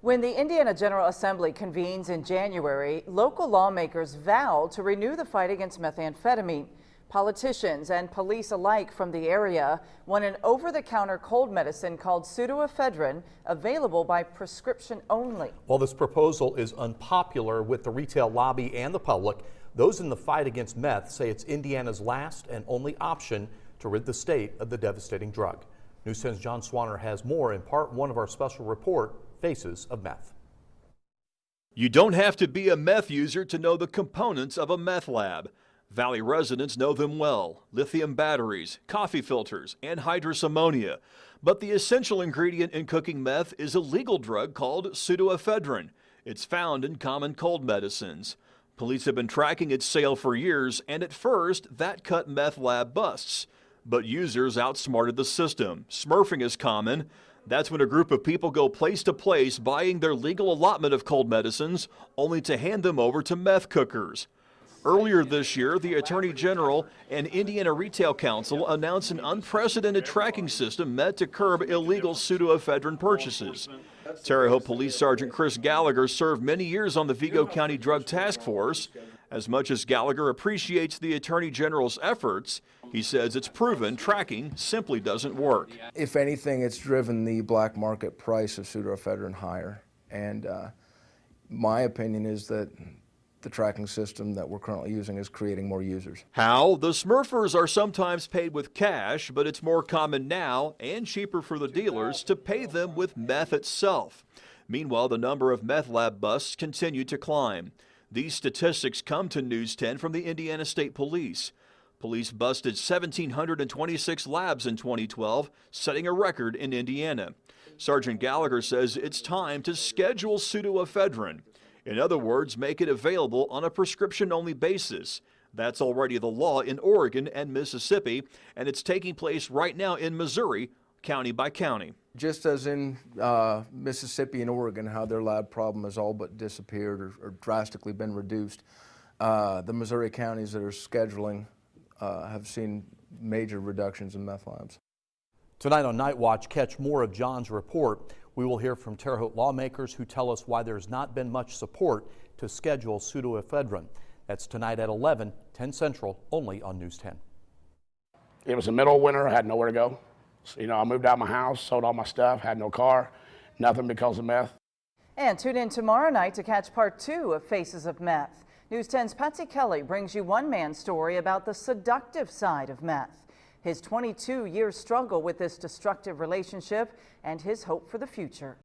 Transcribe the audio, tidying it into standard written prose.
When the Indiana General Assembly convenes in January, local lawmakers vow to renew the fight against methamphetamine. Politicians and police alike from the area want an over-the-counter cold medicine called pseudoephedrine, available by prescription only. While this proposal is unpopular with the retail lobby and the public, those in the fight against meth say it's Indiana's last and only option to rid the state of the devastating drug. News 10's John Swanner has more in part one of our special report, Faces of Meth. You don't have to be a meth user to know the components of a meth lab. Valley residents know them well: lithium batteries, coffee filters, and hydrous ammonia. But the essential ingredient in cooking meth is a legal drug called pseudoephedrine. It's found in common cold medicines. Police have been tracking its sale for years, and at first, that cut meth lab busts. But users outsmarted the system. Smurfing is common. That's when a group of people go place to place buying their legal allotment of cold medicines, only to hand them over to meth cookers. Earlier this year, the Attorney General and Indiana Retail Council announced an unprecedented tracking system meant to curb illegal pseudoephedrine purchases. Terre Haute Police Sergeant Chris Gallagher served many years on the Vigo County Drug Task Force. As much as Gallagher appreciates the Attorney General's efforts, he says it's proven tracking simply doesn't work. If anything, it's driven the black market price of pseudoephedrine higher. And my opinion is that the tracking system that we're currently using is creating more users. How? The Smurfers are sometimes paid with cash, but it's more common now and cheaper for the dealers to pay them with meth itself. Meanwhile, the number of meth lab busts continue to climb. These statistics come to News 10 from the Indiana State Police. Police busted 1,726 labs in 2012, setting a record in Indiana. Sergeant Gallagher says it's time to schedule pseudoephedrine. In other words, make it available on a prescription-only basis. That's already the law in Oregon and Mississippi, and it's taking place right now in Missouri, county by county. Just as in Mississippi and Oregon, how their lab problem has all but disappeared or drastically been reduced, the Missouri counties that are scheduling have seen major reductions in meth labs. Tonight on Night Watch, catch more of John's report. We will hear from Terre Haute lawmakers who tell us why there's not been much support to schedule pseudoephedrine. That's tonight at 11, 10 Central, only on News 10. It was the middle of winter. I had nowhere to go. So, I moved out of my house, sold all my stuff, had no car, nothing because of meth. And tune in tomorrow night to catch part 2 of Faces of Meth. News 10's Patsy Kelly brings you one man's story about the seductive side of meth, his 22-year struggle with this destructive relationship, and his hope for the future.